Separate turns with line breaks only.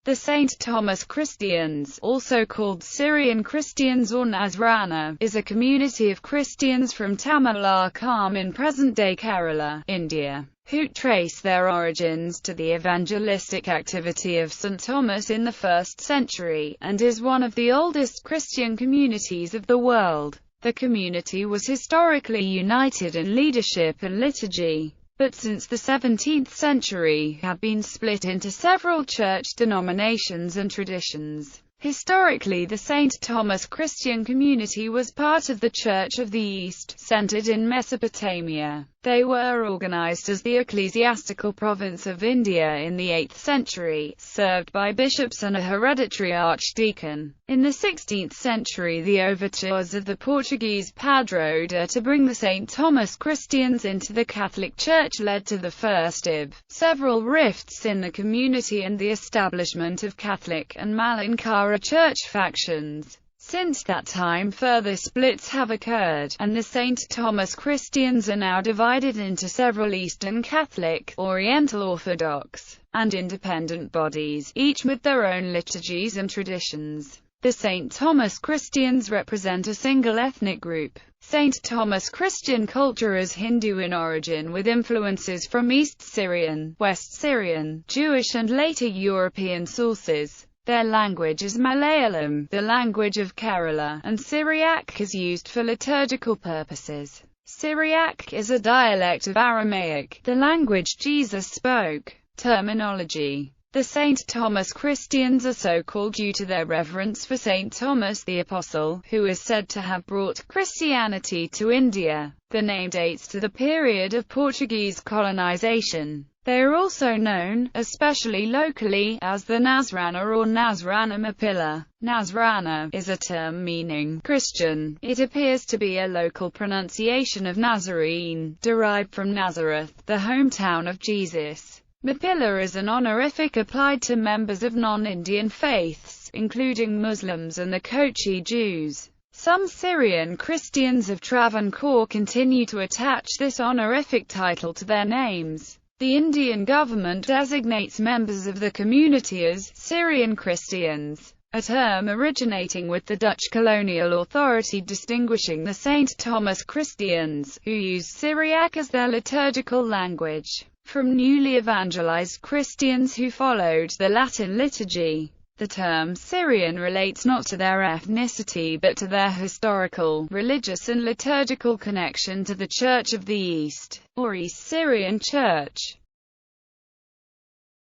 The St. Thomas Christians, also called Syrian Christians or Nazrana, is a community of Christians from Tamil in present-day Kerala, India, who trace their origins to the evangelistic activity of St. Thomas in the 1st century, and is one of the oldest Christian communities of the world. The community was historically united in leadership and liturgy, but since the 17th century have been split into several church denominations and traditions. Historically, the St. Thomas Christian community was part of the Church of the East, centered in Mesopotamia. They were organized as the ecclesiastical province of India in the 8th century, served by bishops and a hereditary archdeacon. In the 16th century, the overtures of the Portuguese padroada to bring the St. Thomas Christians into the Catholic Church led to the first several rifts in the community and the establishment of Catholic and Malankara church factions. Since that time, further splits have occurred, and the St. Thomas Christians are now divided into several Eastern Catholic, Oriental Orthodox, and independent bodies, each with their own liturgies and traditions. The St. Thomas Christians represent a single ethnic group. St. Thomas Christian culture is Hindu in origin with influences from East Syrian, West Syrian, Jewish and later European sources. Their language is Malayalam, the language of Kerala, and Syriac is used for liturgical purposes. Syriac is a dialect of Aramaic, the language Jesus spoke. Terminology: the St. Thomas Christians are so called due to their reverence for St. Thomas the Apostle, who is said to have brought Christianity to India. The name dates to the period of Portuguese colonization. They are also known, especially locally, as the Nazrana or Nazrana Mapilla. Nazrana is a term meaning Christian. It appears to be a local pronunciation of Nazarene, derived from Nazareth, the hometown of Jesus. Mapilla is an honorific applied to members of non-Indian faiths, including Muslims and the Kochi Jews. Some Syrian Christians of Travancore continue to attach this honorific title to their names. The Indian government designates members of the community as Syrian Christians, a term originating with the Dutch colonial authority distinguishing the St. Thomas Christians, who use Syriac as their liturgical language, from newly evangelized Christians who followed the Latin liturgy. The term Syrian relates not to their ethnicity but to their historical, religious and liturgical connection to the Church of the East, or East Syrian Church.